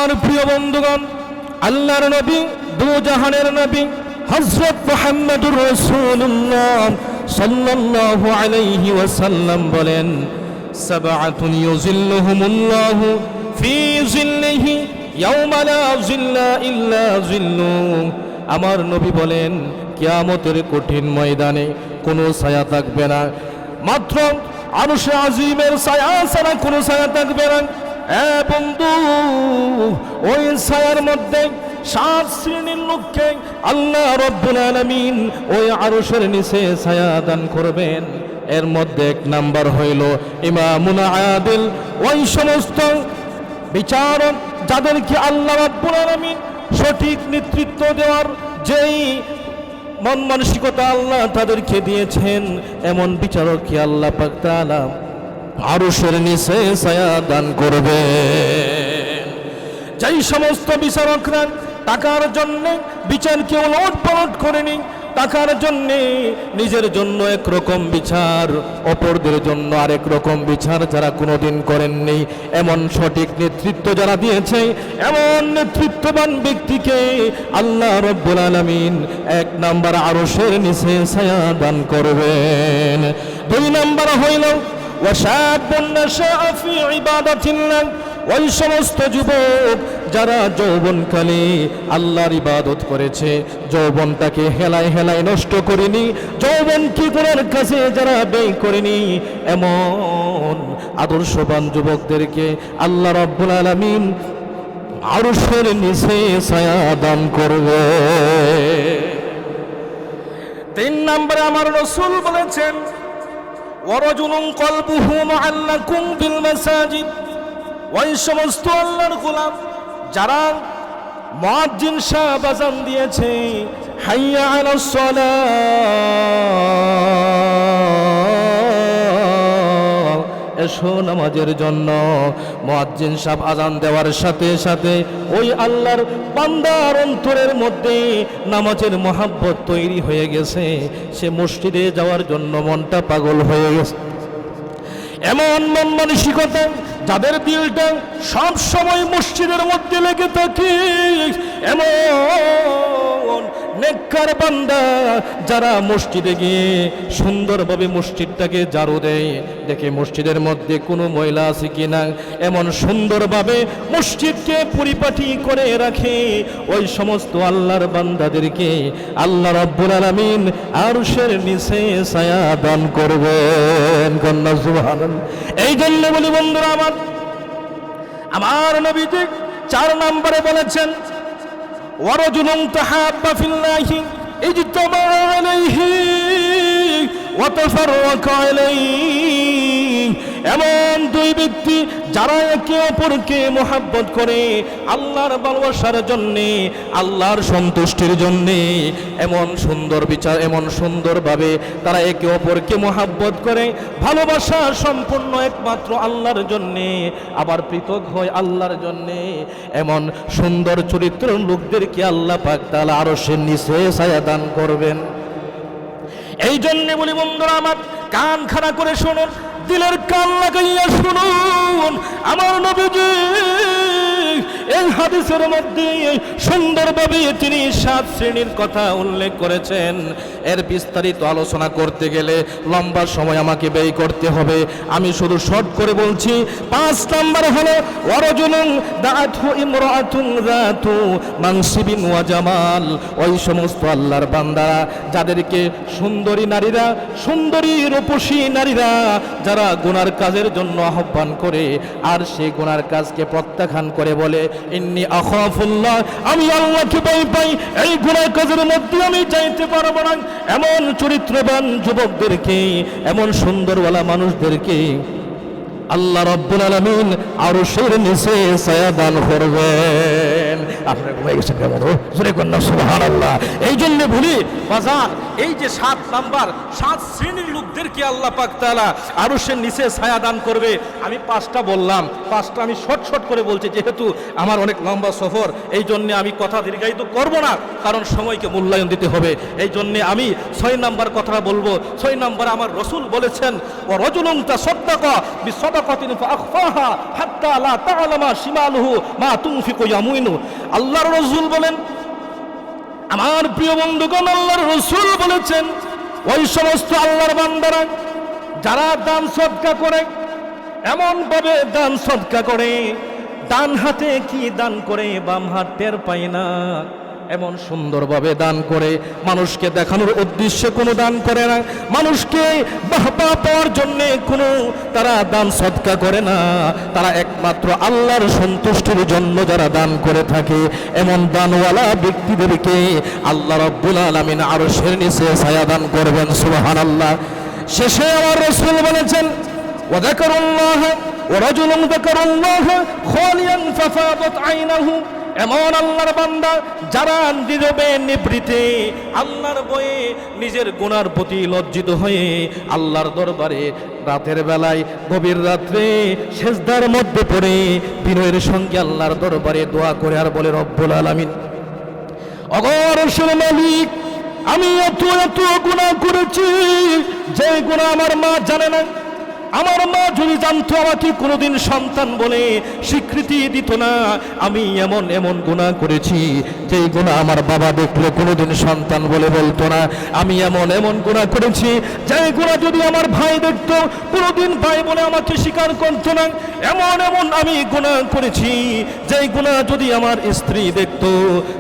আমার প্রিয় বন্ধুগণ, আল্লাহর নবী, দু জাহানের নবী হযরত মুহাম্মদুর রাসূলুল্লাহ সাল্লাল্লাহু আলাইহি ওয়াসাল্লাম বলেন, সাবআতুন ইউযিল্লুহুমুল্লাহু ফি যিল্লিহি ইয়াওমা লা যিল্লা ইল্লা যিল্লুহু। আমার নবী বলেন, কিয়ামতের কঠিন ময়দানে কোনো ছায়া থাকবে না, মাত্র আরশে আজিমের ছায়া ছাড়া কোনো ছায়া থাকবে না। বন্ধু, ওই ছায়ার মধ্যে 7 শ্রেণীর লোককে আল্লাহ রাব্বুল আলামিন ওই আরশের নিচে ছায়া দান করবেন। এর মধ্যে 1 নাম্বার হইল ইমামুন আদিল, ওই সমস্ত বিচারক যাদেরকে আল্লাহ রাব্বুল আলামিন সঠিক নেতৃত্ব দেওয়ার যেই মন মানসিকতা আল্লাহ তাদেরকে দিয়েছেন, এমন বিচারককে আল্লাহ পাক তাআলা আরশের নিচে ছায়া দান করবে। যেই সমস্ত বিচারকরা টাকার জন্য বিচারকে ওলটপালট করেনি, টাকার জন্য নিজের জন্য একরকম বিচার, অপরদের জন্য আরেক রকম বিচার যারা কোনোদিন করেননি, এমন সঠিক নেতৃত্ব যারা দিয়েছে, এমন নেতৃত্ববান ব্যক্তিকে আল্লাহ রাব্বুল আলামিন 1 নাম্বার আরশের নিচে ছায়া দান করবেন। 2 নাম্বার হইল ওয়াশাবুন নাশাআ ফি ইবাদাতিল্লাহ, ওই সমস্ত যুবক যারা যৌবনকালে আল্লাহর ইবাদত করেছে, যৌবনটাকে হেলায় হেলায় নষ্ট করেনি, যৌবনকে গুনার কাছে যারা ব্যয় করেনি, এমন আদর্শবান যুবকদেরকে আল্লাহ রাব্বুল আলামিন আরশের নিচে ছায়া দান করবে। 3 নম্বরে আমার রাসূল বলেছেন, ওয়ারাজুলুন কলবুহু মুআল্লাকুম বিল মাসাজিদ, ওই সমস্ত আল্লাহর গোলাম যারা মুয়াজ্জিন সাহেব আযান দিয়েছে, হাইয়া আলাস সালাহ, এসো নামাজের জন্য। মুয়াজ্জিন সাহেব আযান দেওয়ার সাথে সাথে ওই আল্লাহর বান্দার অন্তরের মধ্যে নামাজের মহব্বত তৈরি হয়ে গেছে, সে মসজিদে যাওয়ার জন্য মনটা পাগল হয়ে গেছে। এমন মন মানসিকতা যাদের দিলটা সব সময় মসজিদের মধ্যে লেগে থাকে, এমন নেককার বান্দা যারা মসজিদে গিয়ে সুন্দরভাবে মসজিদটাকে ঝাড়ু দেয়, দেখে মসজিদের মধ্যে কোনো ময়লা আছে কিনা, এমন সুন্দরভাবে মসজিদকে পরিপাটি করে রাখে, ওই সমস্ত আল্লাহর বান্দাদেরকে আল্লাহ রাব্বুল আলামিন আরশের নিচে ছায়া দান করবেন। কন্যা সুবহানাল্লাহ। এই জন্য বলি বন্ধুরা, আমার নবীজি 4 নম্বরে বলেছেন, ওয়ারাজুলুন তাহাব্বা ফিল্লাহি ইজতামা আলাইহি ওয়া তাফাররাকা আলাইহি, এমন 2 ব্যক্তি যারা একে অপরকে মহব্বত করে আল্লাহর ভালোবাসার জন্যে, আল্লাহর সন্তুষ্টির জন্যে, এমন সুন্দর বিচার, এমন সুন্দরভাবে তারা একে অপরকে মহব্বত করে, ভালোবাসা সম্পূর্ণ একমাত্র আল্লাহর জন্যে, আবার পৃথক হয় আল্লাহর জন্যে, এমন সুন্দর চরিত্রের লোকদেরকে আল্লাহ পাক তাআলা আরশের নিচে ছায়া দান করবেন। এই জন্যে বলি বন্ধুরা আমার, কান খাড়া করে শুনুন, দিলের কান লাগাইয়া শুনুন, আমার নবীজি এই হাদিসের মধ্যে সুন্দরভাবে তিনি 7 শ্রেণীর কথা উল্লেখ করেছেন। এর বিস্তারিত আলোচনা করতে গেলে লম্বা সময় আমাকে ব্যয় করতে হবে, আমি শুধু শর্ট করে বলছি। 5 নম্বর হলো ওয়ারাজুলুন দাআতহু ইমরাআতুন যাতু মানসিবিন ওয়া জামাল, ওই সমস্ত আল্লাহর বান্দারা যাদেরকে সুন্দরী নারীরা, সুন্দরী রূপসী নারীরা যারা গুনার কাজের জন্য আহ্বান করে, আর সেই গুনার কাজকে প্রত্যাখ্যান করে বলে, ইন্নী আখাফুল্লাহ, আমি আল্লাহকে ভয় পাই, এই গুনার কাজের মধ্যে আমি যাইতে পারবো না, এমন চরিত্রবান যুবকদেরকে, এমন সুন্দরওয়ালা মানুষদেরকে আল্লাহ রাব্বুল আলামিন আরশের নিচে ছায়া দান করবেন। আপনারা ঘুমাই গেছেন কেমন? জোরে কন্যা সুবহানাল্লাহ। এই জন্য বলি বাজার, এই যে 7 নাম্বার 7 শ্রেণীর লোকদেরকে আল্লাহ পাক তাআলা আরশের নিচে ছায়া দান করবে। আমি 5টা বললাম, 5টা আমি শর্ট করে বলছি, যেহেতু আমার অনেক লম্বা সফর, এই জন্য আমি কথা দীর্ঘায়িত করব না, কারণ সময়কে মূল্যায়ন দিতে হবে। এই জন্য আমি 6 নাম্বার কথা বলবো। 6 নাম্বার আমার রাসূল বলেছেন, ওয়া রাজুলুন তাসাদ্দাকা বিসাদাকা সাদাকাতিন ফাআখফাহা হাত্তা লা তা'লামা শিমালুহু মা তুনফিকু ইয়ামিনু। আল্লাহর রাসূল বলেন, আমার প্রিয় বন্ধুগণ, আল্লাহর রাসূল বলেছেন, ওই সমস্ত আল্লাহর বান্দারা যারা দান সদকা করে, এমন ভাবে দান সদকা করে, ডান হাতে কি দান করে বাম হাত টের পায় না, এমন সুন্দরভাবে দান করে, মানুষকে দেখানোর উদ্দেশ্যে কোনো দান করে না, মানুষকে বাহবা পাওয়ার জন্য কোনো তারা দান সদকা করে না, তারা একমাত্র আল্লাহর সন্তুষ্টির জন্য যারা দান করে থাকে, এমন দানওয়ালা ব্যক্তিদেরকে আল্লাহ রাব্বুল আলামিন আরশের নিচে ছায়া দান করবেন। সুবহানাল্লাহ। শেষে আমার রাসূল বলেছেন, ওয়া যাকারুল্লাহ ওয়া রাজুলুন যাকারুল্লাহ খালিয়ান ফাফাদাত আইনাহু। এমন আল্লাহর বান্দা যারা নীরবে নিভৃতে আল্লাহর ভয়ে নিজের গুনার প্রতি লজ্জিত হয়ে আল্লাহর দরবারে রাতের বেলায় গভীর রাত্রে সেজদার মধ্যে পড়ে বিনয়ের সঙ্গে আল্লাহর দরবারে দোয়া করে আর বলে, রব্বুল আলামিন, অগরসের মালিক, আমি এত এত গুনাহ করেছি যে গুনাহ আমার মা জানে না। আমার মা যদি জানতো আমাকে কোনোদিন সন্তান বলে স্বীকৃতি দিত না। আমি এমন এমন গুনাহ করেছি যে গুনাহ আমার বাবা দেখলে কোনোদিন সন্তান বলে বলতো না। আমি এমন এমন গুনাহ করেছি যে গুনাহ যদি আমার ভাই দেখতো কোনোদিন ভাই বলে আমাকে স্বীকার করতো না। এমন এমন আমি গুনাহ করেছি যে গুনাহ যদি আমার স্ত্রী দেখতো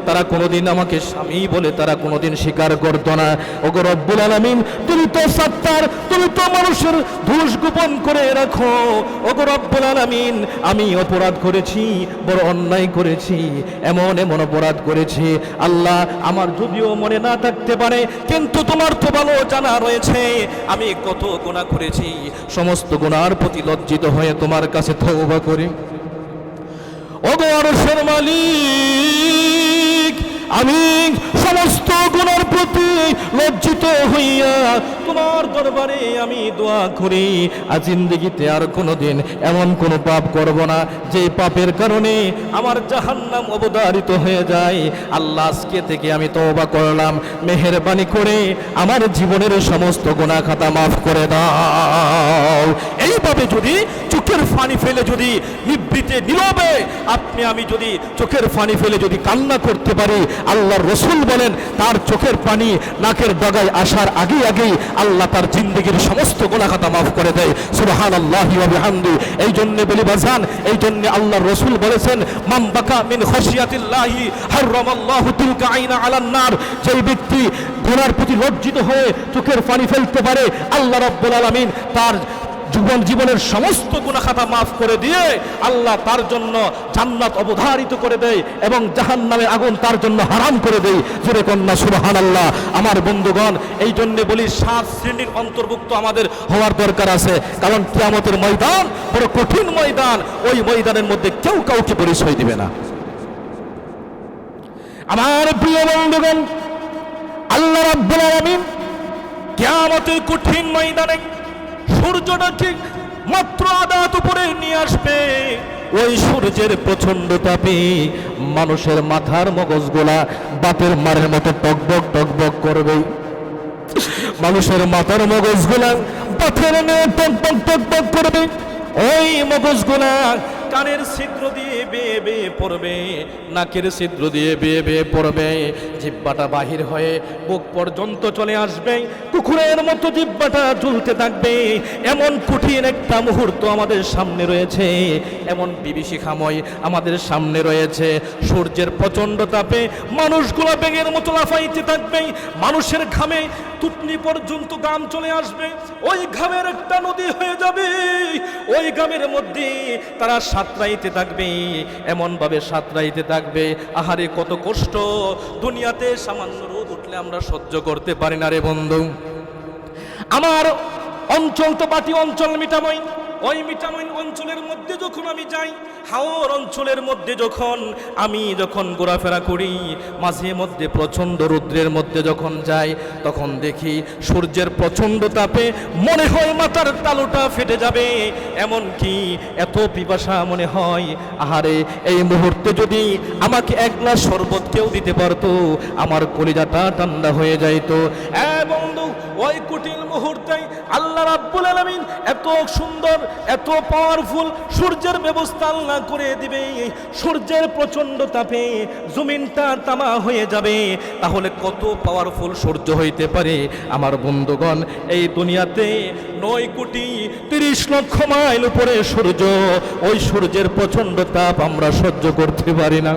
তারা কোনোদিন আমাকে স্বামী বলে তারা কোনোদিন স্বীকার করতো না। ওগো রব্বুল আলামিন, তুমি তো সত্তার, তুমি তো মানুষের দোষ গোপন করে রাখো। ওগো রব্বুল আলামিন, আমি অপরাধ করেছি, বড় অন্যায় করেছি, এমন এমন অপরাধ করেছি। আল্লাহ, আমার যদিও মনে না থাকতে পারে, কিন্তু তোমার তো ভালো জানা রয়েছে আমি কত গুনাহ করেছি। সমস্ত গুনার প্রতি লজ্জিত হয়ে তোমার কাছে তওবা করি। ওগো আরশের মালিক, আমি সমস্ত গুনার প্রতি লজ্জিত হইয়া তোমার দরবারে আমি দোয়া করি, আজ জিন্দেগিতে আর কোনোদিন এমন কোনো পাপ করব না যে পাপের কারণে আমার জাহান্নাম অবধারিত হয়ে যায়। আল্লাহ, আজকে থেকে আমি তওবা করলাম, মেহেরবানি করে আমার জীবনের সমস্ত গুনাহ খাতা মাফ করে দাও। এইভাবে যদি চোখের পানি ফেলে যদি নিবৃতে নীরবে আপনি আমি যদি চোখের পানি ফেলে যদি কান্না করতে পারি, আল্লাহর রাসূল বলেন তার চোখের পানি নাকের ডগায় আসার আগেই আগেই আল্লাহ তার জিন্দেগির সমস্ত গুনাহ খাতা মাফ করে দেয়। সুবহানাল্লাহি ওয়া বিহামদি। এই জন্য বলি বাজান, এই জন্য আল্লাহর রাসূল বলেছেন, মান বাকা মিন খাশিয়াতিল্লাহি হারামাল্লাহু তিলকা আইনা আলান নার। যেই ব্যক্তি গুনার প্রতি লজ্জিত হয়ে চোখের পানি ফেলতে পারে, আল্লাহ রাব্বুল আলামিন তার জীবনের সমস্ত গুনাহ খাতা মাফ করে দিয়ে আল্লাহ তার জন্য জান্নাত অবধারিত করে দেয় এবং জাহান্নামের আগুন তার জন্য হারাম করে দেয়। জোরে কন্যা সুবহানাল্লাহ। আমার বন্ধুগণ, এই জন্য বলি 7 শ্রেণীর অন্তর্ভুক্ত আমাদের হওয়ার দরকার আছে, কারণ কিয়ামতের ময়দান বড় কঠিন ময়দান। ওই ময়দানের মধ্যে কেউ কাউকে পরিচয় দিবে না। আমার প্রিয় বন্ধুগণ, আল্লাহ রাব্বুল আলামিন কিয়ামতের কঠিন ময়দানে সূর্যটা ঠিক মাত্র আদাত উপরে নিয়ে আসবে। ওই সূর্যের প্রচন্ড তাপে মানুষের মাথার মগজগুলা বাতের মারের মতো টকবক টকবক করবে। মানুষের মাথার মগজগুলা বাতের নিয়ে টকবক টকবক করবে। ওই মগজগুলা কানের ছিদ্র দিয়ে বেয়ে বেয়ে পড়বে, নাকের ছিদ্র দিয়ে বেয়ে বেয়ে পড়বে, জিহ্বাটা বাহির হয়ে বুক পর্যন্ত চলে আসবে, কুকুরের মতো জিহ্বাটা ঝুলতে থাকবে। এমন কঠিন একটা মুহূর্ত আমাদের সামনে রয়েছে, এমন বিভীষিকাময় আমাদের সামনে রয়েছে। সূর্যের প্রচণ্ড তাপে মানুষগুলো বেগের মতো লাফাইতে থাকবে, মানুষের ঘামে টুটনি পর্যন্ত ঘাম চলে আসবে, ওই ঘামের একটা নদী হয়ে যাবে, ওই ঘামের মধ্যে তারা সাঁতরাইতে থাকবে, এমন ভাবে সাঁতরাইতে থাকবে। আহারে কত কষ্ট! দুনিয়াতে সামান্য রোদ উঠলে আমরা সহ্য করতে পারি না রে বন্ধু। আমার অঞ্চল তো বাটি অঞ্চল মিঠামইন, ওই মিঠামইন অঞ্চলের মধ্যে যখন আমি যাই, হাওর অঞ্চলের মধ্যে যখন ঘোরাফেরা করি, মাঝে মধ্যে প্রচণ্ড রৌদ্রের মধ্যে যখন যাই, তখন দেখি সূর্যের প্রচণ্ড তাপে মনে হয় মাথার তালুটা ফেটে যাবে, এমন কি এত পিপাসা মনে হয়। আহারে, এই মুহূর্তে যদি আমাকে এক গ্লাস শরবত কেউ দিতে পারতো, আমার কলিজাটা ঠান্ডা হয়ে যাইতো। বন্ধু, ওই কঠিন মুহূর্তে আল্লাহ রাব্বুল আলামিন এত সুন্দর এত পাওয়ারফুল সূর্যের ব্যবস্থা আল্লাহ করে দিবে, সূর্যের প্রচন্ড তাপে জমিনটা তামা হয়ে যাবে। তাহলে কত পাওয়ারফুল সূর্য হইতে পারে আমার বন্ধুগণ? এই দুনিয়াতে 9,30,00,000 মাইল উপরে সূর্য, ওই সূর্যের প্রচন্ড তাপ আমরা সহ্য করতে পারি না,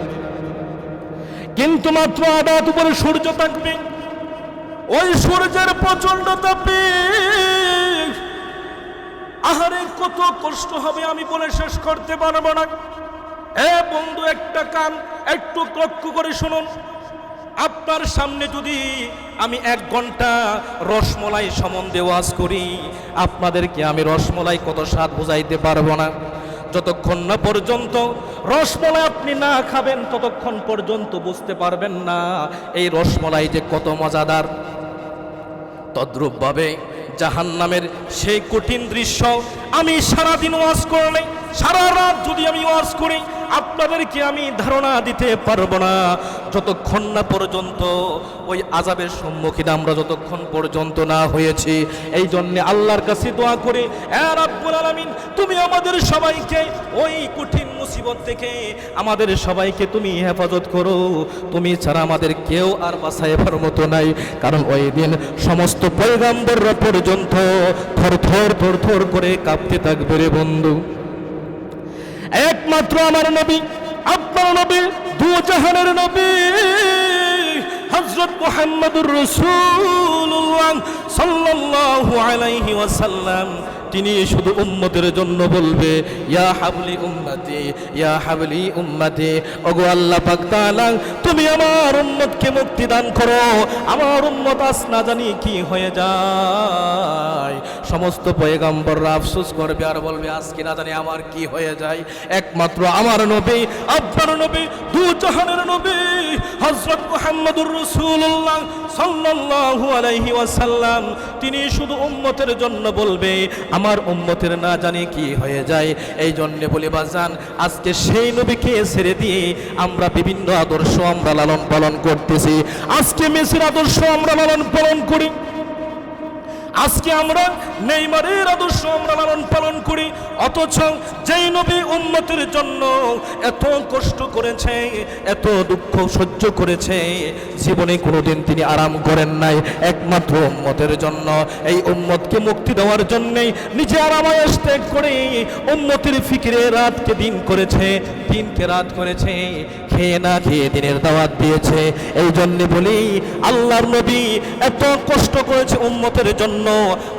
কিন্তু মাত্র আদাত উপরে সূর্য থাকবে, ওই সূর্যের প্রচন্ড তাপে আহারে কত কষ্ট হবে আমি বলে শেষ করতে পারবো না। এ বন্ধু, একটা কান একটু লক্ষ্য করে শুনুন। আপনার সামনে যদি আমি 1 ঘন্টা রসমলাই সম্বন্ধে ওয়াজ করি, আপনাদেরকে আমি রসমলাই কত স্বাদ বুঝাইতে পারবো না। যতক্ষণ না পর্যন্ত রসমলাই আপনি না খাবেন ততক্ষণ পর্যন্ত বুঝতে পারবেন না এই রসমলাই যে কত মজাদার। তদ্রূপভাবে জাহান্নামের সেই কঠিন দৃশ্য আমি সারাদিন ওয়াজ করলে, সারা রাত যদি আমি ওয়াজ করি, আপনাদেরকে আমি ধারণা দিতে পারবো না যতক্ষণ না পর্যন্ত ওই আযাবের সম্মুখীন আমরা যতক্ষণ পর্যন্ত না হয়েছি। এই জন্য আল্লাহর কাছে দোয়া করি, হে রাব্বুল আলামিন, তুমি আমাদের সবাইকে ওই কঠিন মুসিবত থেকে আমাদের সবাইকে তুমি হেফাজত করো। তুমি ছাড়া আমাদের কেউ আর বাঁচাইবার মতো নাই, কারণ ওই দিন সমস্ত পয়গম্বররা পর্যন্ত থরথর থরথর করে কাঁপতে থাকবে রে বন্ধু। একমাত্র আমার নবী, আপনার নবী, দু জাহানের নবী হযরত মুহাম্মদুর রাসূলুল্লাহ সাল্লাল্লাহু আলাইহি ওয়াসাল্লাম, তিনি শুধু উম্মতের জন্য বলবে, ইয়া হাবলি উম্মতি, ইয়া হাবলি উম্মতি। ওগো আল্লাহ পাক তাআলা, তুমি আমার উম্মতকে মুক্তি দান করো, আমার উম্মত আজ না জানি কি হয়ে যায়। সমস্ত পয়গম্বররা আফসোস করবে আর বলবে, আজকে না জানি আমার কি হয়ে যায়। একমাত্র আমার নবী, আপনার নবী, দু জাহানের নবী হযরত মুহাম্মদুর রাসূলুল্লাহ সাল্লাল্লাহু আলাইহি ওয়াসাল্লাম, তিনি শুধু উম্মতের জন্য বলবে, আমার উম্মতের না জানি কি হয়ে যায়। এই জন্য বলি বাজান, আজকে সেই নবীকে ছেড়ে দিয়ে আমরা বিভিন্ন আদর্শ আমরা লালন পালন করতেছি। আজকে মেসির আদর্শ আমরা লালন পালন করি, আজকে আমরা নেইমারের আদর্শ আমরা লালন পালন করি, অথচ যেই নবী উম্মতের জন্য এত কষ্ট করেছে, এত দুঃখ সহ্য করেছে, জীবনে কোনোদিন তিনি আরাম করেন নাই, একমাত্র উম্মতের জন্য, এই উম্মতকে মুক্তি দেওয়ার জন্যই নিজে আরামায়েশ ত্যাগ করে উম্মতের ফিকিরে রাতকে দিন করেছে, দিনকে রাত করেছে, খেয়ে না খেয়ে দিনের দাওয়াত দিয়েছে। এই জন্য বলি, আল্লাহর নবী এত কষ্ট করেছে উম্মতের জন্য,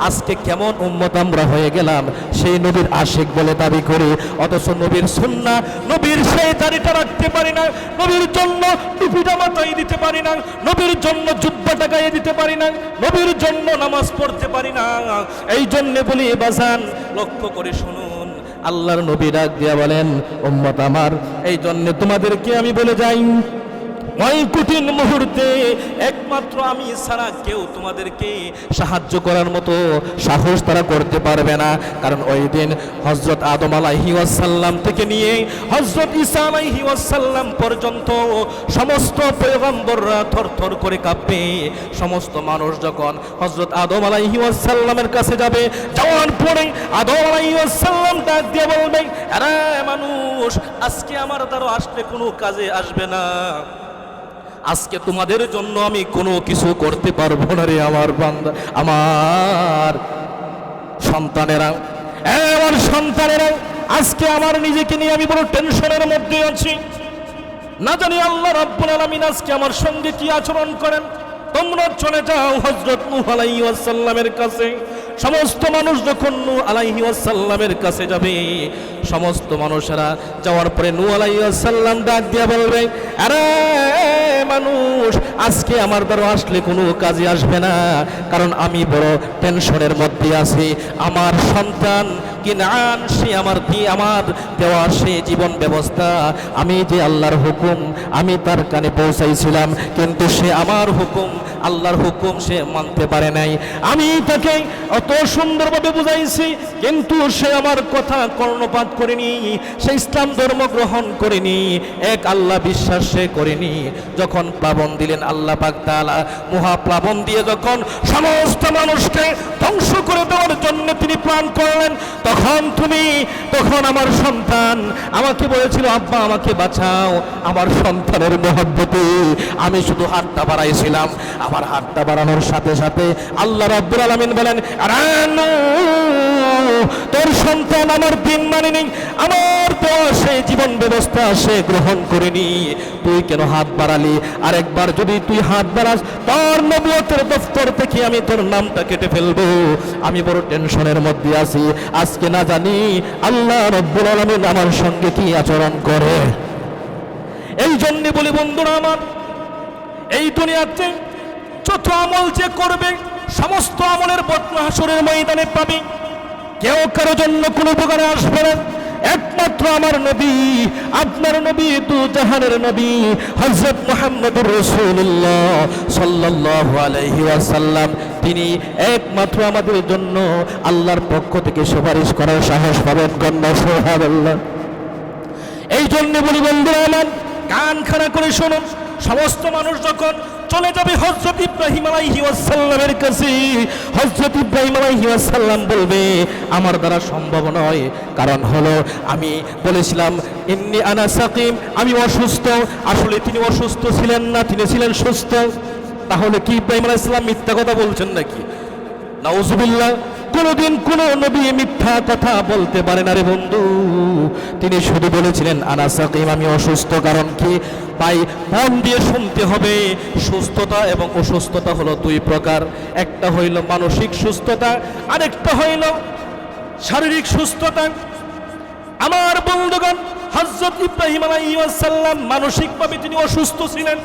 আজকে কেমন উম্মত আমরা হয়ে গেলাম, সেই নবীর আশিক বলে দাবি করি, অথচ নবীর সুন্নাহ, নবীর সেই দাড়িটা রাখতে পারি না, নবীর জন্য টুপিটা মাথায় দিতে পারি না, নবীর জন্য জুব্বাটা গায়ে দিতে পারি না, নবীর জন্য নামাজ পড়তে পারি না। এই জন্য বলি বাজান, লক্ষ্য করে শুনুন, আল্লাহর নবী ডাক দিয়া বলেন, উম্মত আমার, এই জন্য তোমাদেরকে আমি বলে যাই, ওই কঠিন মুহূর্তে একমাত্র আমি ছাড়া কেউ তোমাদেরকে সাহায্য করার মতো সাহস তারা করতে পারবে না। কারণ ওই দিন হযরত আদম আলাইহিস সালাম থেকে নিয়ে হযরত ঈসা আলাইহিস সালাম পর্যন্ত সমস্ত পয়গম্বররা থরথর করে কাঁপবে। সমস্ত মানুষ যখন হযরত আদম আলাইহিস সালামের কাছে যাবে, যাওয়ার পরে আদম আলাইহিস সালাম ডাক দিয়ে বলবে, আরে মানুষ, আজকে আমার দ্বারা আসলে কোনো কাজে আসবে না, আজকে তোমাদের জন্য আমি কোনো কিছু করতে পারবো না রে আমার বান্দা, আমার সন্তানেরা, আমার সন্তানেরা, আজকে আমার নিজেকে নিয়ে আমি বড় টেনশনের মধ্যে আছি, না জানি আল্লাহ রাব্বুল আলামিন আজকে আমার সঙ্গে কি আচরণ করেন। তোমরা চলে যাও হযরত নূহ আলাইহিস সালামের কাছে। সমস্ত মানুষ যখন নূহ আলাইহিস সালামের কাছে যাবে, সমস্ত মানুষেরা যাওয়ার পরে নূহ আলাইহিস সালাম ডাক দিয়ে বলবে, আরে মানুষ, আজকে আমার দ্বারা আসলে কোনো কাজে আসবে না, কারণ আমি বড় টেনশনের মধ্যে আছি, আমার সন্তান কিনান সে আমার দেওয়া সে জীবন ব্যবস্থা, আমি যে আল্লাহর হুকুম আমি তার কানে পৌঁছাইছিলাম, কিন্তু সে আমার হুকুম আল্লাহর হুকুম সে মানতে পারে নাই। আমি তাকে অত সুন্দরভাবে বুঝাইছি, কিন্তু সে আমার কথা কর্ণপাত করেনি, সে ইসলাম ধর্ম গ্রহণ করেনি, এক আল্লাহ বিশ্বাস সে করেনি। যখন প্লাবন দিলেন আল্লাহ পাক তাআলা, মহাপ্লাবন দিয়ে যখন সমস্ত মানুষকে ধ্বংস করে দেওয়ার জন্য তিনি প্ল্যান করলেন, তখন আমার সন্তান আমাকে বলেছিল, আব্বা আমাকে বাঁচাও। আমার সন্তানের মহব্বতে আমি শুধু হাতটা বাড়াইছিলাম, আমার হাতটা বাড়ানোর সাথে সাথে আল্লাহ রাব্বুল আলামিন বলেন, তোর সন্তান আমার দিন মানেনি, আমার দেওয়া সেই জীবন ব্যবস্থা সে গ্রহণ করেনি, তুই কেন হাত বাড়ালি? আরেকবার যদি তুই হাত বাড়াস, তোর নবুয়তের দফতর থেকে আমি তোর নামটা কেটে ফেলবো। আমি বড় টেনশনের মধ্যে আছি, আজকে না জানি আল্লাহ রাব্বুল আলামিন আমার সঙ্গে কি আচরণ করে। এই জন্য বলি বন্ধুরা আমার, এই দুনিয়াতে যত আমল যে করবে সমস্ত আমলের বদলা হাসরের ময়দানে পাবে, কেউ কারো জন্য কোনো উপকারে আসবে না। একমাত্র আমার নবী, আপনার নবী, দু জাহানের নবী হযরত মুহাম্মদুর রাসূলুল্লাহ সাল্লাল্লাহু আলাইহি ওয়াসাল্লাম, তিনি একমাত্র আমাদের জন্য আল্লাহর পক্ষ থেকে সুপারিশ করার সাহস পাবেন। গণ্য সুবহানাল্লাহ। এই জন্য বলি বন্ধুরা আমার, কান খাড়া করে শুনুন, সমস্ত মানুষ যখন চলে যাবে হযরত ইব্রাহিম আলাইহিস সালামের কাছে, হযরত ইব্রাহিম আলাইহিস সালাম বলবে, আমার দ্বারা সম্ভব নয়, কারণ হলো আমি বলেছিলাম ইন্নী আনা সাকিম, আমি অসুস্থ। আসলে তিনি অসুস্থ ছিলেন না, তিনি ছিলেন সুস্থ। তাহলে কি ইব্রাহিম আলাইহিস সালাম মিথ্যা কথা বলছেন নাকি? নাউজুবিল্লাহ। কোনদিন কোন নবী মিথ্যা কথা বলতে পারে না রে বন্ধু। তিনি শুধু বলেছিলেন আনা সাকিম, আমি অসুস্থ। কারণ কি ভাই, মন দিয়ে শুনতে হবে, সুস্থতা এবং অসুস্থতা হলো দুই প্রকার। একটা হইল মানসিক সুস্থতা, আরেকটা হইল শারীরিক সুস্থতা। আমার বন্ধুগণ, হযরত ইব্রাহিম আলাইহিস সালাম মানসিকভাবে তিনি অসুস্থ ছিলেন।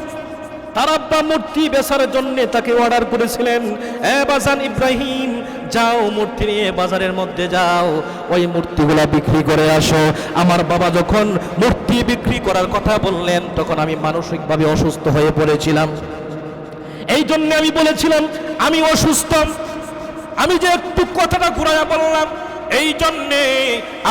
তার আব্বা মূর্তি বেচার জন্য তাকে অর্ডার করেছিলেন, এ বাজান ইব্রাহিম, যাও মূর্তি নিয়ে বাজারের মধ্যে যাও, ওই মূর্তিগুলা বিক্রি করে আসো। আমার বাবা যখন মূর্তি বিক্রি করার কথা বললেন, তখন আমি মানসিকভাবে অসুস্থ হয়ে পড়েছিলাম। এই জন্য আমি বলেছিলাম আমি অসুস্থ। আমি যে একটু কথাটা ঘুরাইয়া বললাম, এই জন্যে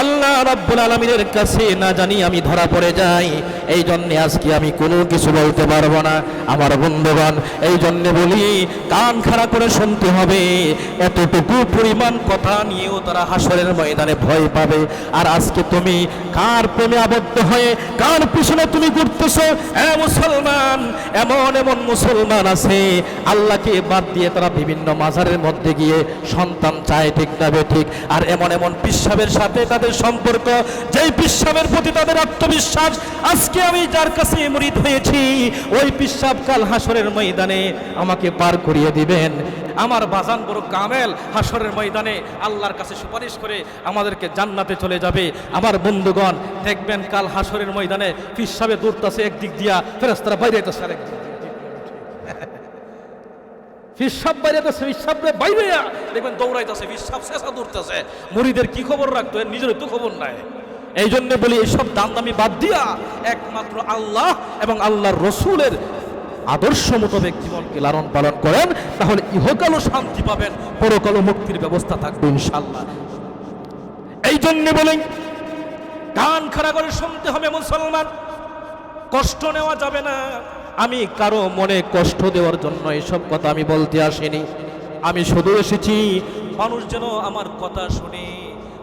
আল্লাহ রাব্বুল আলামিনের কাছে না জানি আমি ধরা পড়ে যাই। এই জন্যে আজকে আমি কোনো কিছু বলতে পারবো না আমার বন্ধুগণ। এই জন্যে বলি, কান খাড়া করে শুনতে হবে। এতটুকু পরিমাণ কথা নিয়েও তারা হাসরের ময়দানে ভয় পাবে। আর আজকে তুমি কার প্রেমে আবদ্ধ হয়ে কার পিছনে তুমি ঘুরতেছো? মুসলমান, এমন এমন মুসলমান আছে আল্লাহকে বাদ দিয়ে তারা বিভিন্ন মাজারের মধ্যে গিয়ে সন্তান চায়, ঠিক না ঠিক? আর এমন এমন পিশাবের সাথে তাদের সম্পর্ক, যেই পিশাবের প্রতি তাদের আত্মবিশ্বাস। আজকে আমি যার কাছে মুরিদ হয়েছি, ওই পিশাব কাল হাসরের ময়দানে আমাকে পার করিয়ে দিবেন। আমার বাজান বড় কামেল, হাসরের ময়দানে আল্লাহর কাছে সুপারিশ করে আমাদেরকে জান্নাতে চলে যাবে। আমার বন্ধুগণ, দেখবেন কাল হাসরের ময়দানে পিশাবে দৌড়তেছে একদিক দিয়া, ফেরেশতারা বাইরে আইতাছে আরেক দিক। পিশাব বাইরেতেছে, পিশাবরে বাইরে দেখবেন দৌড়াইতেছে, পিশাব শেষা দৌড়তেছে। মুরিদের কি খবর রাখতো, এর নিজের তো খবর নাই। এই জন্য বলি, এইসব দামদামি বাদ দিয়া একমাত্র আল্লাহ এবং আল্লাহর রসুলের আদর্শ মোতাবেক জীবনকে লালন পালন করেন, তাহলে ইহকালও শান্তি পাবেন, পরকালও মুক্তির ব্যবস্থা থাকবে ইনশাআল্লাহ। এই জন্য বলি, কান খাড়া করে শুনতে হবে মুসলমান, কষ্ট নেওয়া যাবে না। আমি কারো মনে কষ্ট দেওয়ার জন্য এসব কথা আমি বলতে আসিনি। আমি শুধু এসেছি মানুষ যেন আমার কথা শুনে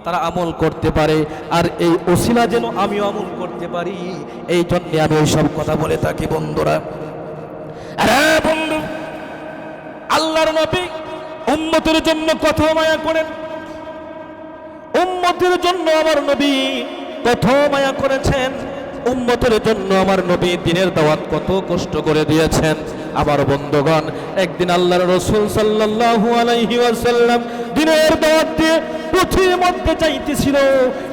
তারা আমল করতে পারে, আর এই ওসিলা যেন আমিও আমল করতে পারি, এই জন্য আমি ওইসব কথা বলে থাকি বন্ধুরা। আরে বন্ধু, আল্লাহর নবী উম্মতের জন্য কত মায়া করেন, উম্মতের জন্য আমার নবী কত মায়া করেছেন, উম্মতের জন্য আমার নবী দিনের দাওয়াত কত কষ্ট করে দিয়েছেন। আমার বন্ধুগণ, একদিন আল্লাহর রাসূল সাল্লাল্লাহু আলাইহি ওয়াসাল্লাম দিনের দাওয়াত দিয়ে পথের মধ্যে যাইতেছিল।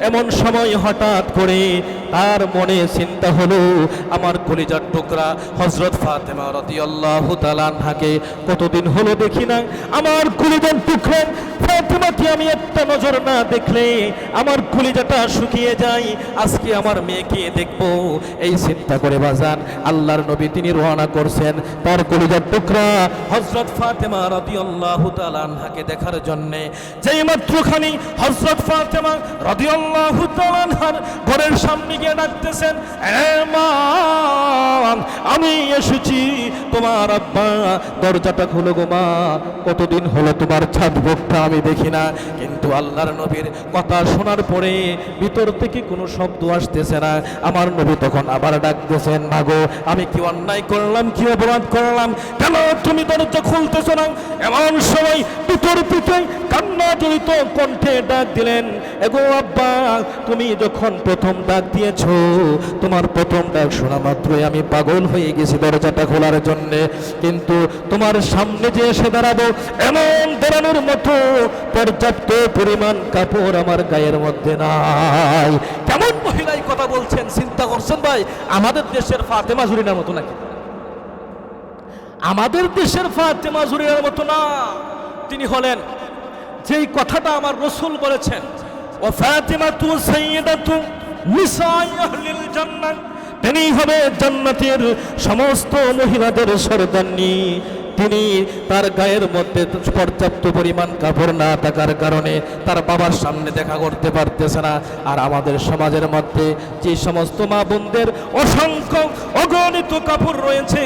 এমন সময় হঠাৎ করে তার মনে চিন্তা হলো, আমার কলিজার টুকরা হযরত ফাতেমা রাদিয়াল্লাহু তাআলা আনহাকে কতদিন হলো দেখি না। আমার কলিজার টুকরা ফাতেমা তোমাকে আমি একটা নজর না দেখলে আমার কলিজাটা শুকিয়ে যায়, আজকে আমার মেয়েকে দেখবো এই চিন্তা করে বাজান আল্লাহর নবী তিনি রওনা করছেন তার কলিজার টুকরা হযরত ফাতেমা রাদিয়াল্লাহু তাআলা আনহাকে দেখার জন্য। যেই মাত্রখানি হযরত ফাতেমা রাদিয়াল্লাহু তাআলা আনহার ঘরের সামনে গিয়ে ডাকতেছেন, এ মা আমি এসেছি, তোমার আব্বা দরজাটা খুলো গো মা, কতদিন হলো তোমার ছাদ ভোগটা আমি দেখি না। কিন্তু আল্লাহর নবীর কথা শোনার পরে ভিতর থেকে কোনো শব্দ আসতেছে না। আমার নবী তখন আবার ডাকতেছেন, মাগো আমি কি অন্যায় করলাম, কি অপরাধ করলাম, কেন তুমি দরজা খুলতেছো না? এমন সময় ভিতর থেকে কান্না জড়িত কণ্ঠে ডাক দিলেন, এগো আব্বা তুমি যখন প্রথম ডাক দিয়েছো, তোমার প্রথম ডাক শোনা মাত্রই আমি পাগল হয়ে গেছি দরজাটা খোলার জন্যে, কিন্তু তোমার সামনে যে এসে দাঁড়াবো এমন দাঁড়ানোর মতো পর্যাপ্ত পরিমাণ কাপড় আমার গায়ের মধ্যে নাই। কেমন মহিলাই কথা বলছেন, চিন্তা করছেন ভাই? আমাদের দেশের ফাতেমা জুরিনার মতো নাকি? আমাদের দেশের ফাতেমা জুরিনার মতো না। তিনি হলেন যেই কথাটা আমার রাসূল বলেছেন, ও ফাতিমাতু সাইয়্যিদাতু নিসাই আহলিল জান্নাহ, তিনি হবে জান্নাতের সমস্ত মহিলাদের সর্দারনী। তিনি তার গায়ের মধ্যে পর্যাপ্ত পরিমাণ কাপড় না থাকার কারণে তার বাবার সামনে দেখা করতে পারতেছে না। আর আমাদের সমাজের মধ্যে যে সমস্ত মা বোনদের অসংখ্য অগণিত কাপড় রয়েছে,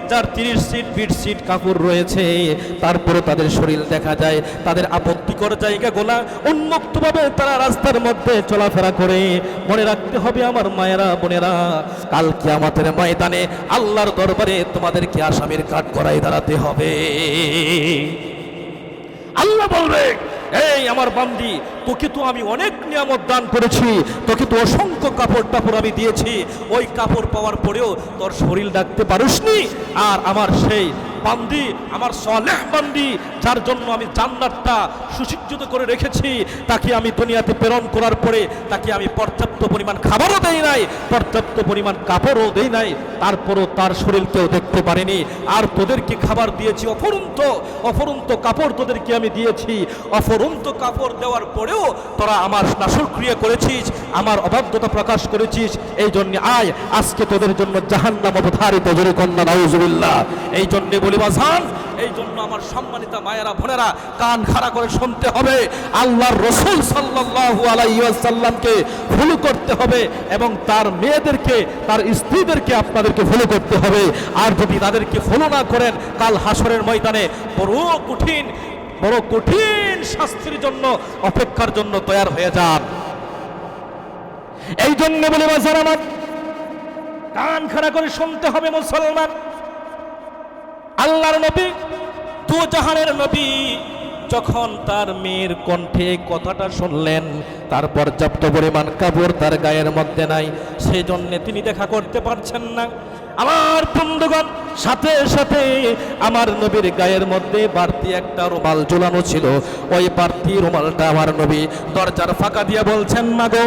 যার 30 সিট 20 সিট কাপড় রয়েছে, তারপরে তাদের শরীর দেখা যায়, তাদের আপত্তিকর জায়গাগুলা উন্মুক্তভাবে তারা রাস্তার মধ্যে চলাফেরা করে। মনে রাখতে হবে আমার মায়েরা বোনেরা, কাল কিয়ামতের ময়দানে আল্লাহর দরবারে তোমাদেরকে আসামির কাঠ গড়ায় দাঁড়াতে হবে। আল্লাহ বলবে, এই আমার বান্দি, তোকে তো আমি অনেক নিয়ামত দান করেছি, তোকে তো অসংখ্য কাপড় টাপড় আমি দিয়েছি, ওই কাপড় পাওয়ার পরেও তোর শরীর ডাকতে পারিসনি। আর আমার সেই বান্দি, আমার সালেহ বান্দি, যার জন্য আমি জান্নাতটা সুসজ্জিত করে রেখেছি, তাকে আমি দুনিয়াতে প্রেরণ করার পরে তাকে আমি পর্যাপ্ত পরিমাণ খাবারও দেই নাই, পর্যাপ্ত পরিমাণ কাপড়ও দেই নাই, তারপরও তার শরীরকেও দেখতে পারিনি। আর তোদেরকে খাবার দিয়েছি অফুরন্ত কাপড় তোদেরকে আমি দিয়েছি, অফুরন্ত কাপড় দেওয়ার পরেও তোরা আমার নাশকরিয়া করেছিস, আমার অবাধ্যতা প্রকাশ করেছিস। এই জন্য আয়, আজকে তোদের জন্য জাহান্নাম অবধারিত, জোরে কন্যা নাউজুবিল্লাহ। এই জন্য বলি বাজান, এই জন্য আমার সম্মানিত মায়েরা বোনেরা কান খাড়া করে শুনতে হবে, আল্লাহর রাসূল সাল্লাল্লাহু আলাইহি ওয়াসাল্লামকে ফলো করতে হবে এবং তার মেয়েদেরকে, তার স্ত্রীদেরকে আপনাদেরকে ফলো করতে হবে। আর যদি তাদেরকে ফলো না করেন, কাল হাসরের ময়দানে বড় কঠিন শাস্তির জন্য অপেক্ষার জন্য তৈরি হয়ে যান। এই জন্য বলি বাজার আমার কান খাড়া করে শুনতে হবে মুসলমান। আল্লাহর নবী, দু জাহানের নবী, যখন তার মেয়ের কণ্ঠে কথাটা শুনলেন, তার পর্যাপ্ত পরিমাণ কাপড় তার গায়ের মধ্যে নাই, সেই জন্য তিনি দেখা করতে পারছেন না। আমার বন্ধুগণ, সাথে সাথে আমার নবীর গায়ের মধ্যে বাড়তি একটা রুমাল ঝুলানো ছিল, ওই বাড়তি রুমালটা আমার নবী দরজার ফাঁকা দিয়ে বলছেন, মাগো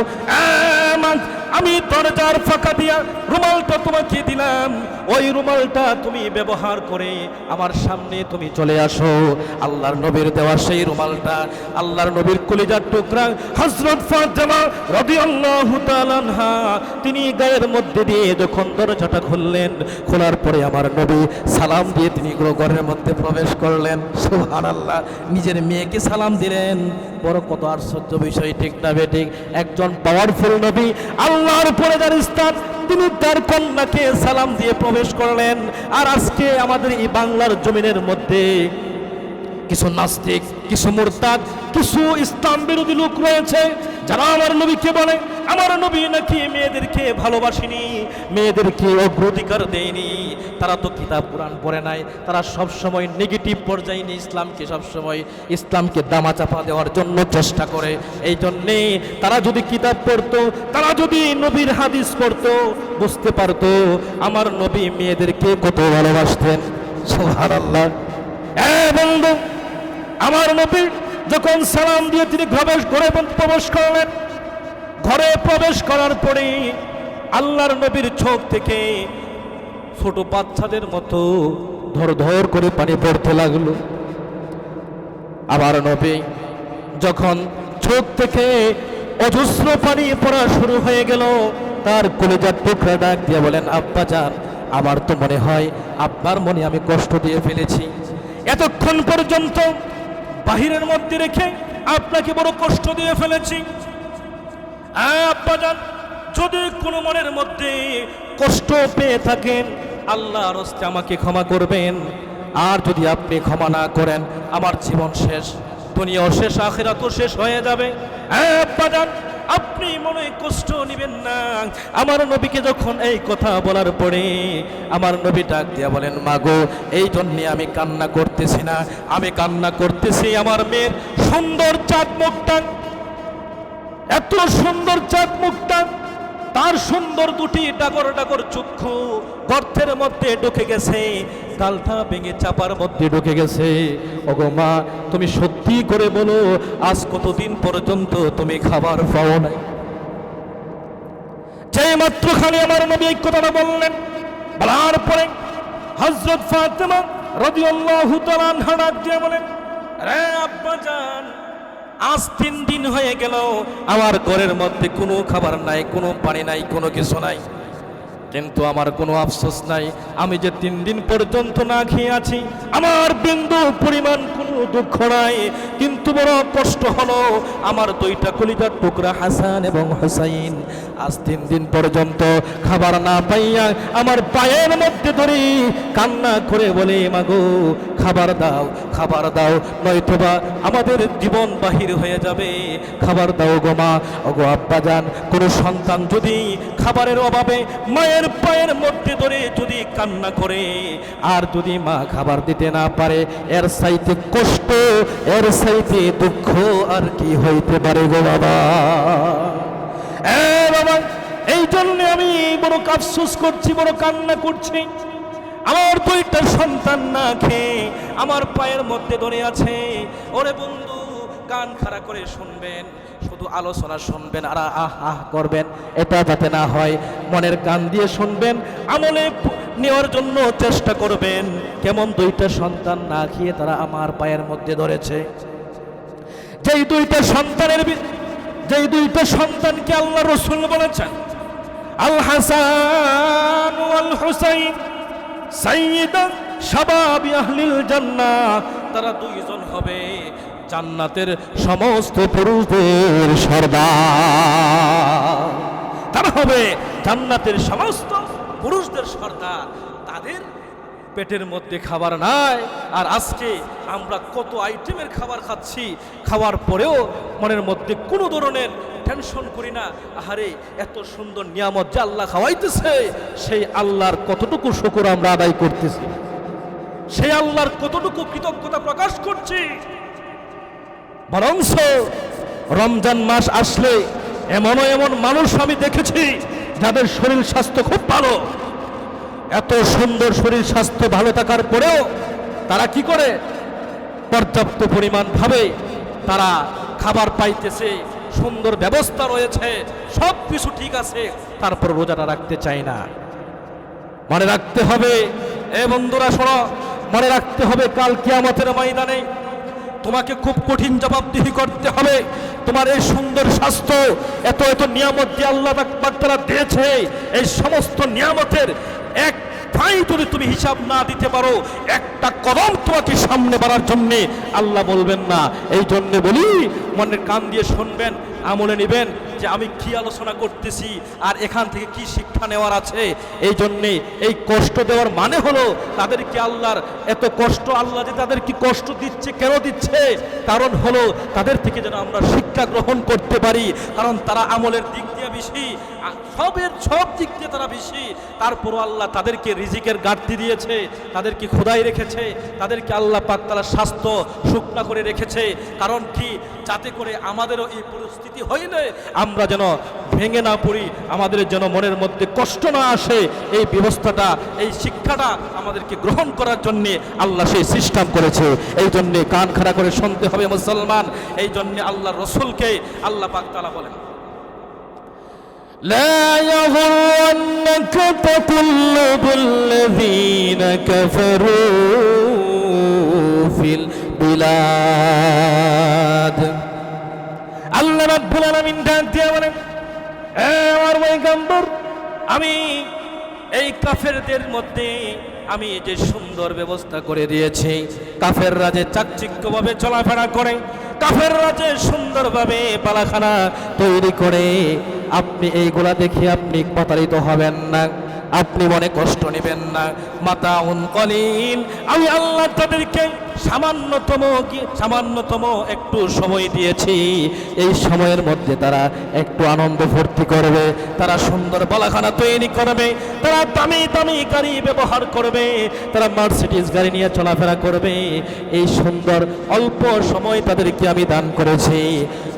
আমি দরজার ফাঁকা দিয়া রুমালটা তোমাকে দিলাম, ওই রুমালটা তুমি ব্যবহার করে আমার সামনে তুমি চলে আসো। আল্লাহর নবীর দেওয়া সেই রুমালটা আল্লাহর নবীর কলিজার টুকরা হযরত ফাতেমা রাদিয়াল্লাহু তাআলা আনহা তিনি গায়ের মধ্যে দিয়ে যখন দরজাটা খুললেন, খোলার পরে আমার নবী সালাম দিয়ে তিনি ঘরের মধ্যে প্রবেশ করলেন। সুবহানাল্লাহ, নিজের মেয়েকে সালাম দিলেন, বড় কত আশ্চর্য বিষয়, ঠিক না বেঠিক? একজন পাওয়ারফুল নবী, আল্লাহর পরে যার স্থান, তিনি তার কন্যাকে সালাম দিয়ে প্রবেশ করলেন। আর আজকে আমাদের এই বাংলার জমিনের মধ্যে কিছু নাস্তিক, কিছু মুরতাদ, কিছু ইসলাম বিরোধী লোক রয়েছে, যারা আমার নবীকে বলে আমার নবী নাকি মেয়েদেরকে ভালোবাসেনি, মেয়েদেরকে অগ্রাধিকার দেয়নি, তারা তো কিতাব কোরআন পড়ে নাই, তারা সব সময় নেগেটিভ পর্যায়ে নিয়ে ইসলামকে দামাচাপা দেওয়ার জন্য চেষ্টা করে। এই জন্যে তারা যদি কিতাব পড়তো, তারা যদি নবীর হাদিস পড়তো, বুঝতে পারতো আমার নবী মেয়েদেরকে কত ভালোবাসতেন। সুবহানাল্লাহ। বন্ধু, আমার নবী যখন সালাম দিয়ে তিনি ঘরে প্রবেশ করলেন, ঘরে প্রবেশ করার পরে আল্লাহর নবীর চোখ থেকে ছোট বাচ্চাদের মতো ধর ধর করে পানি পড়তে লাগলো। আমার নবী যখন চোখ থেকে অজস্র পানি পড়া শুরু হয়ে গেল, তার কলিজার টুকরা ডাক দিয়ে বলেন, আব্বাজান, আমার তো মনে হয় আব্বার মনে আমি কষ্ট দিয়ে ফেলেছি। এতক্ষণ পর্যন্ত বাহিরের মধ্যে রেখে আপনাকে বড় কষ্ট দিয়ে ফেলেছি। আব্বাজান, যদি কোনো মনের মধ্যে কষ্ট পেয়ে থাকেন, আল্লাহর হস্তে আমাকে ক্ষমা করবেন। আর যদি আপনি ক্ষমা না করেন, আমার জীবন শেষ, দুনিয়াও শেষ, আখিরাতও শেষ হয়ে যাবে। আব্বাজান, আপনি মনে কষ্ট নেবেন না। আমার নবীকে যখন এই কথা বলার পরে আমার নবী ডাক দিয়া বলেন, মাগো, এই জন্যে আমি কান্না করতেছি না, আমি কান্না করতেছি আমার মেয়ের সুন্দর চাঁদ মুখটা, এত সুন্দর চাঁদ মুখটা, তার সুন্দর দুটি ডাগর ডাগর চক্ষু গর্তের মধ্যে ঢুকে গেছে, গালটা ভেঙে চাপার মধ্যে ঢুকে গেছে। ওগো মা, তুমি সত্যি করে বলো, আজ কতদিন পর্যন্ত তুমি খাবার পাও নাই? যে মাত্র খালি আমার নবী এই কথাটা বললেন, বলার পরে হযরত ফাতেমা রাদিয়াল্লাহু তাআলা আনহা ডাক দিয়ে বলেন, রে আব্বাজান, আজ 3 দিন হয়ে গেল আমার ঘরের মধ্যে কোনো খাবার নাই, কোনো পানি নাই, কোনো কিছু নাই, কিন্তু আমার কোনো আফসোস নাই। আমি যে 3 দিন পর্যন্ত না খেয়ে আছি, আমার বিন্দু পরিমাণ কোনো দুঃখ নাই, কিন্তু বড় কষ্ট হলো আমার 2টা কলিজার টুকরা হাসান এবং হুসাইন আজ 3 দিন পর্যন্ত খাবার না পাইয়া আমার পায়ের মধ্যে ধরে কান্না করে বলে, মাগো, খাবার দাও, খাবার দাও, নয়তোবা আমাদের জীবন বাহির হয়ে যাবে, খাবার দাও গো মা। ওগো আব্বাজান, কোনো সন্তান যদি খাবারের অভাবে মায়ের পায়ের মধ্যে ধরে যদি কান্না করে, আর যদি মা খাবার দিতে না পারে, এর চাইতে কষ্ট, এর চাইতে দুঃখ আর কি হইতে পারে গো বাবা? বাবা, এই জন্য আমি বড় আফসোস করছি, বড় কান্না করছি। আমার 2টা সন্তান না খেয়ে আমার পায়ের মধ্যে ধরে আছে। ওরে বন্ধু, কান খাড়া করে শুনবেন, শুধু আলোচনা শুনবেন আর আহ আহ করবেন, এটা যাতে না হয়। মনের কান দিয়ে শুনবেন, আমলে নেওয়ার জন্য চেষ্টা করবেন। কেমন 2টা সন্তান না খেয়ে তারা আমার পায়ের মধ্যে ধরেছে। যেই 2টা সন্তানকে আল্লাহ রাসূল বলেছেন, আল হাসান ওয়াল হুসাইন সাইয়্যিদা শাবাবি আহলিল জান্নাহ, তারা 2 জন হবে জান্নাতের সমস্ত পুরুষদের সর্দার। তারা হবে জান্নাতের সমস্ত পুরুষদের সর্দার। তাদের পেটের মধ্যে খাবার নাই, আর আজকে আমরা কত আইটেমের খাবার খাচ্ছি, খাওয়ার পরেও মনের মধ্যে কোনো ধরনের টেনশন করি না। আহারে, এত সুন্দর নিয়ামত যে আল্লাহ খাওয়াইতেছে, সেই আল্লাহর কতটুকু শুকর আমরা আদায় করতেছি, সেই আল্লাহর কতটুকু কৃতজ্ঞতা প্রকাশ করছি। বরঞ্চ রমজান মাস আসলে এমন মানুষ আমি দেখেছি যাদের শরীর স্বাস্থ্য খুব ভালো, এত সুন্দর শরীর স্বাস্থ্য ভালো থাকার পরেও তারা কি করে, পর্যাপ্ত পরিমাণ ভাবে তারা খাবার পাইতেছে, সুন্দর ব্যবস্থা রয়েছে, সব কিছু ঠিক আছে, তারপর রোজাটা রাখতে চায় না। মনে রাখতে হবে, এ বন্ধুরা শোনো, মনে রাখতে হবে, কাল কিয়ামতের ময়দানে তোমাকে খুব কঠিন জবাবদিহি করতে হবে। তোমার এই সুন্দর স্বাস্থ্য, এত নিয়ামত যে আল্লাহ পাক তাআলা দিয়েছে, এই সমস্ত নিয়ামতের এক ঠাঁই যদি তুমি হিসাব না দিতে পারো, একটা কদম তোমাকে সামনে বাড়ার জন্য আল্লাহ বলবেন না। এই জন্য বলি, মনের কান দিয়ে শুনবেন, আমলে নেবেন যে আমি কি আলোচনা করতেছি আর এখান থেকে কি শিক্ষা নেওয়ার আছে। এই জন্যে এই কষ্ট দেওয়ার মানে হলো তাদেরকে আল্লাহর এত কষ্ট, আল্লাহ যে তাদের কি কষ্ট দিচ্ছে, কেন দিচ্ছে, কারণ হলো তাদের থেকে যেন আমরা শিক্ষা গ্রহণ করতে পারি। কারণ তারা আমলের দিক দিয়ে বেশি, সব দিক দিয়ে তারা বেশি, তারপরও আল্লাহ তাদেরকে রিজিকের ঘাটতি দিয়েছে, তাদেরকে খোদাই রেখেছে, তাদেরকে আল্লাহ পাক তাআলা স্বাস্থ্য শুকনা করে রেখেছে। কারণ কি, যাতে করে আমাদেরও এই পরিস্থিতি হইলে আমরা যেন ভেঙে না পড়ি, আমাদের যেন মনের মধ্যে কষ্ট না আসে, এই ব্যবস্থাটা, এই শিক্ষাটা আমাদেরকে গ্রহণ করার জন্যে আল্লাহ সেই সিস্টেম করেছে। এই জন্যে কান খাড়া করে শুনতে হবে মুসলমান। এই জন্যে আল্লাহ রসুলকে আল্লাহ পাক তাআলা বলেন, لا يغرنك تقلب الذين كفروا في البلاد রাব্বুল আলামিন ডাক দিয়ে বলেন, আমার পয়গম্বর, আমি এই কাফেরদের মধ্যে আমি যে সুন্দর ব্যবস্থা করে দিয়েছি, কাফেররা যে চাকচিক্যভাবে চলাফেরা করে, কাফেররা যে সুন্দরভাবে পালাখানা তৈরি করে, আপনি এইগুলা দেখে আপনি প্রতারিত হবেন না, আপনি মনে কষ্ট নেবেন না। মাতাউন কলিল, আমি আল্লাহ তাদেরকে সামান্যতম একটু সময় দিয়েছি। এই সময়ের মধ্যে তারা একটু আনন্দ ফুর্তি করবে, তারা সুন্দর বালাখানা তৈরি করবে, তারা দামি দামি গাড়ি ব্যবহার করবে, তারা মার্সিডিজ গাড়ি নিয়ে চলাফেরা করবে। এই সুন্দর অল্প সময় তাদেরকে আমি দান করেছি।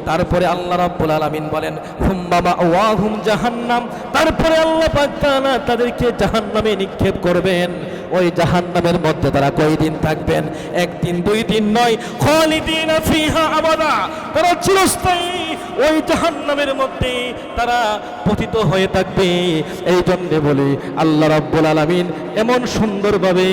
তারপরে আল্লাহ রাব্বুল আলামিন বলেন, হুম্মা মাওয়াহুম জাহান্নাম, তারপরে আল্লাহ পাক তাআলা তাদেরকে জাহান্নামে নিক্ষেপ করবেন। ওই জাহান্নামের মধ্যে তারা কয়দিন থাকবেন? একদিন দুই দিন নয়, খালিদিনা ফিহা আবাদা, তারা চিরস্থায়ী ওই জাহান্নামের মধ্যে তারা পতিত হয়ে থাকবে। এই জন্য বলি, আল্লাহ রাব্বুল আলামিন এমন সুন্দরভাবে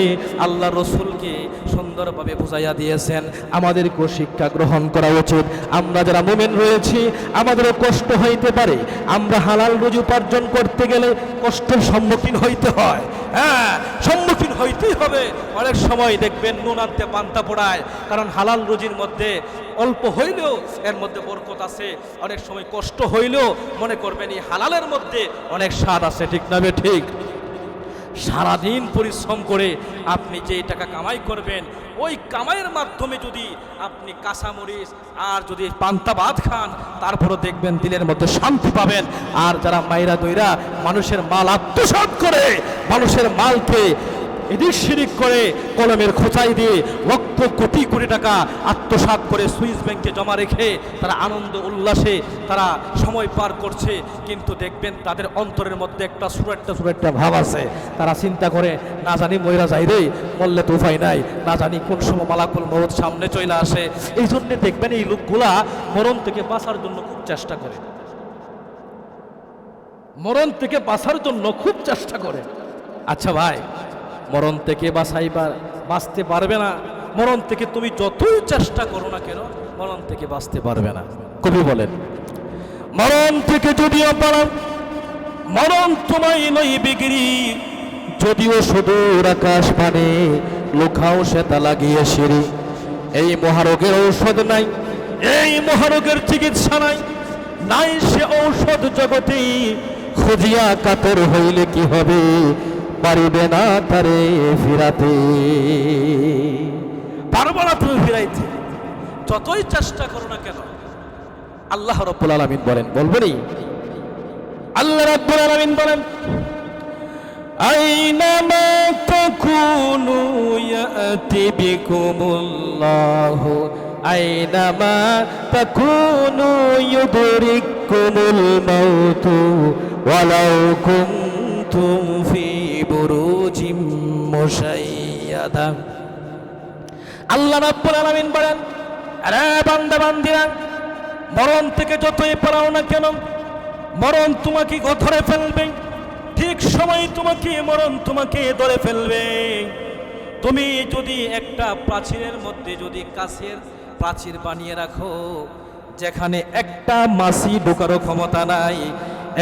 আল্লাহ রসুলকে সুন্দরভাবে বুঝাইয়া দিয়েছেন, আমাদেরকেও শিক্ষা গ্রহণ করা উচিত। আমরা যারা মুমিন রয়েছি, আমাদেরও কষ্ট হইতে পারে, আমরা হালাল রুজি উপার্জন করতে গেলে কষ্টের সম্মুখীন হইতে হয়। হ্যাঁ, সম্মুখীন হইতেই হবে। অনেক সময় দেখবেন নুন আনতে পান্তা পোড়ায়, কারণ হালাল রুজির মধ্যে অল্প হইলেও এর মধ্যে বরকত আছে। অনেক সময় কষ্ট হইলেও মনে করবেন এই হালালের মধ্যে অনেক স্বাদ আছে, ঠিক না ঠিক? সারাদিন পরিশ্রম করে আপনি যে টাকা কামাই করবেন, ওই কামাইয়ের মাধ্যমে যদি আপনি কাঁচামরিচ আর যদি পান্তা ভাত খান, তারপরও দেখবেন দিলের মধ্যে শান্তি পাবেন। আর যারা মাইরা দইরা মানুষের মাল আত্মসাৎ করে, মানুষের মালকে এদিক সেদিক করে কলমের খোঁচাই দিয়ে লক্ষ কোটি কোটি টাকা আত্মসাৎ করে সুইস ব্যাংকে জমা রেখে তারা আনন্দ উল্লাসে তারা সময় পার করছে, কিন্তু দেখবেন তাদের অন্তরের মধ্যে একটা সুরেট্টা ভাব আছে। তারা চিন্তা করে, না জানি মইরা যাই রে, মরলে তো উপায় নাই, না জানি কোন সময় মালাকুল মউত সামনে চলে আসে। এই জন্যে দেখবেন এই লোকগুলা মরণ থেকে বাঁচার জন্য খুব চেষ্টা করে, মরণ থেকে বাঁচার জন্য খুব চেষ্টা করে। আচ্ছা ভাই, মরণ থেকে বাঁচতে পারবে না। মরণ থেকে তুমি যতই চেষ্টা করো না কেন, মরণ থেকে বাঁচতে পারবে না। কবি বলেন, মরণ থেকে যদিও পালাও, মরণ তোমায় লইবে গিরি, যদিও সুদূর আকাশ পানে লুকাও সেটা লাগিয়ে সিঁড়ি। এই মহারোগের ঔষধ নাই, এই মহারোগের চিকিৎসা নাই, নাই সে ঔষধ জগতে, খুঁজিয়া কাতর হইলে কি হবে, পারিবে না তারে ফিরাতে। পারবো না তুমি ফিরাইতে, যতই চেষ্টা করো না কেন। আল্লাহ রাব্বুল আলামিন বলেন, বলবেনি? আল্লাহ রাব্বুল আলামিন বলেন, আইনামা তাকুনু ইয়াতি বিকুমুল্লাহু আইনামা তাকুনু ইউদরিকুমুল মাউতু ওয়ালাউ কুনতুম ফি বুরুজিম মুশাইয়াদা। আল্লাহ রাব্বুল আলামিন বলেন, আরে বান্দা বান্দিরা, মরণ থেকে যতই পালাও না কেন, মরণ তোমাকে ধরে ফেলবে। ঠিক সময় মরণ তোমাকে ধরে ফেলবে। তুমি যদি একটা প্রাচীরের মধ্যে যদি কাছের প্রাচীর বানিয়ে রাখো, যেখানে একটা মাছি ঢোকারও ক্ষমতা নাই,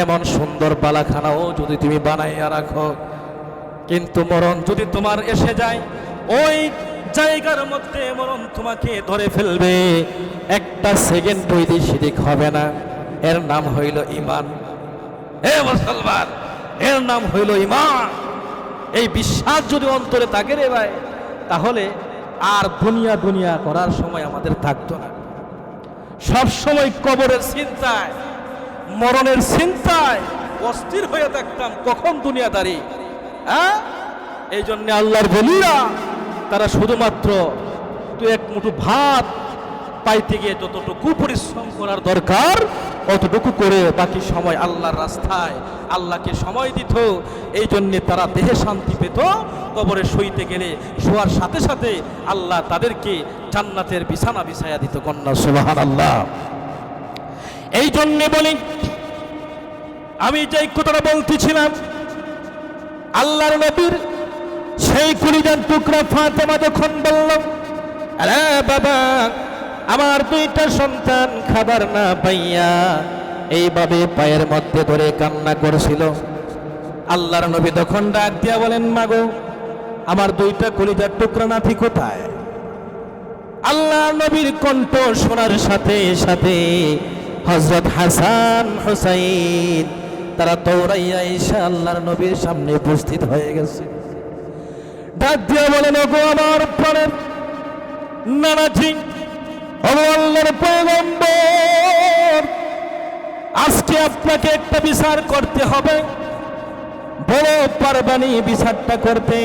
এমন সুন্দর বালাখানাও যদি তুমি বানাইয়া রাখো, কিন্তু মরণ যদি তোমার এসে যায়, ওই জায়গার মধ্যে মরণ তোমাকে ধরে ফেলবে। একটা সেকেন্ড হইতে সেদিক হবে না। এর নাম হইল ঈমান। হে মুসলমান, এর নাম হইল ঈমান। এই বিশ্বাস যদি অন্তরে থাকে রে ভাই, তাহলে আর দুনিয়া করার সময় আমাদের থাকতো না। সব সময় কবরের চিন্তায়, মরণের চিন্তায় অস্থির হয়ে থাকতাম, কখন দুনিয়াদারি। হ্যাঁ, এই জন্য আল্লাহর বলিরা তারা শুধুমাত্র তুই এক মুঠো ভাত পাইতে গিয়ে যতটুকু পরিশ্রম করার দরকার অতটুকু করে বাকি সময় আল্লাহর রাস্তায় আল্লাহকে সময় দিত। এই জন্যে তারা দেহে শান্তি পেত। কবরে শুইতে গেলে শোয়ার সাথে সাথে আল্লাহ তাদেরকে জান্নাতের বিছানা বিছায়া দিত। কন্যা সুবহানাল্লাহ। এই জন্যে বলি, আমি যে কথাটা বলতেছিলাম, আল্লাহর নবীর সেই কলিজার টুকরা ফাতেমা যখন বলল, আরে বাবা, আমার দুইটা সন্তান খাবার না পাইয়া এইভাবে পায়ের মধ্যে ধরে কান্না করেছিল। আল্লাহর নবী তখন ডাক দিয়া বলেন, মাগো আমার দুইটা কলিজার টুকরা নাতি কোথায়? আল্লাহ নবীর কণ্ঠ শোনার সাথে সাথে হযরত হাসান হুসাইন তারা দৌড়াইয়া এসে আল্লাহর নবীর সামনে উপস্থিত হয়ে গেছে। ডাক দিয়া বলেন, ওগো আমার প্রাণের নানাজি, ও আল্লাহর পয়গম্বর, আজকে আপনাকে একটা বিচার করতে হবে। বড় পারবানি বিচারটা করতে।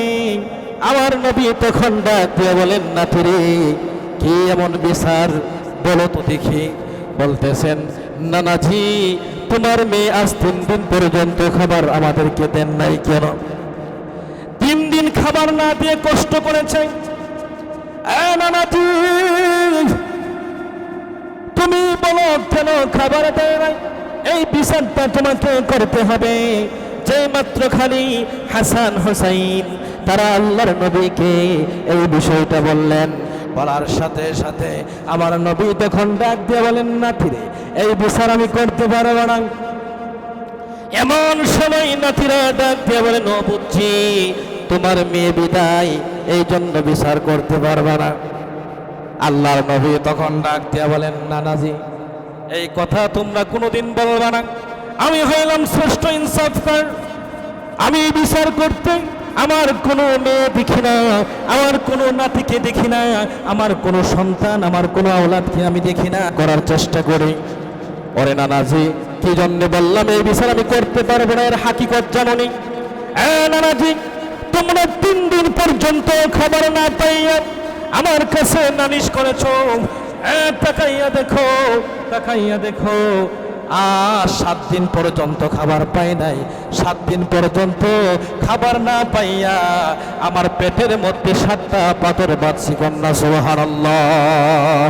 আমার নবী তখন ডাক দিয়ে বলেন, নাতিরে কি এমন বিচার বলো তো দেখি। বলতেছেন, নানাজি তোমার মেয়ে আজ 3 দিন পর্যন্ত খাবার আমাদেরকে দেন নাই কেন? 3 দিন খাবার না দিয়ে কষ্ট করেছে। নানাজি তুমি বলো কেন খাবার দেয় নাই? এই বিচারটা তোমাকে করতে হবে। যে মাত্র খালি হাসান হুসাইন তারা আল্লাহর নবীকে এই বিষয়টা বললেন, বলার সাথে সাথে আমার নবী তখন ডাক দিয়ে বলেন, নাতিরে এই বিচার আমি করতে পারবো না। এমন সময় নাতিরা ডাক দিয়ে বলেন, ও বুঝছি তোমার মেয়ে বিদায়, এই জন্য বিচার করতে পারবে না। আল্লাহর নবী তখন ডাক দিয়ে বলেন, নানাজি এই কথা তোমরা কোনোদিন বলবা না। আমি হইলাম শ্রেষ্ঠ ইনসাফকার। আমি বিচার করতে আমার কোনো মেয়ে দেখি না, আমার কোনো নাতিকে দেখি না, আমার কোনো সন্তান, আমার কোনো আওলাদকে আমি দেখি না, করার চেষ্টা করি। ওরে নানাজি কি জন্য বললাম এই বিচার আমি করতে পারবো না, এর হাকিকত জানোনি? নানাজি তোমরা 3 দিন পর্যন্ত খাবার না পাইয়া আমার কাছে নালিশ করেছো। তাকাইয়া দেখো, তাকাইয়া দেখো, 7 দিন পর্যন্ত খাবার পাই নাই। 7 দিন পর্যন্ত খাবার না পাইয়া আমার পেটের মধ্যে 7টা পাথর বাঁধছি। কন্যা সুবহানাল্লাহ।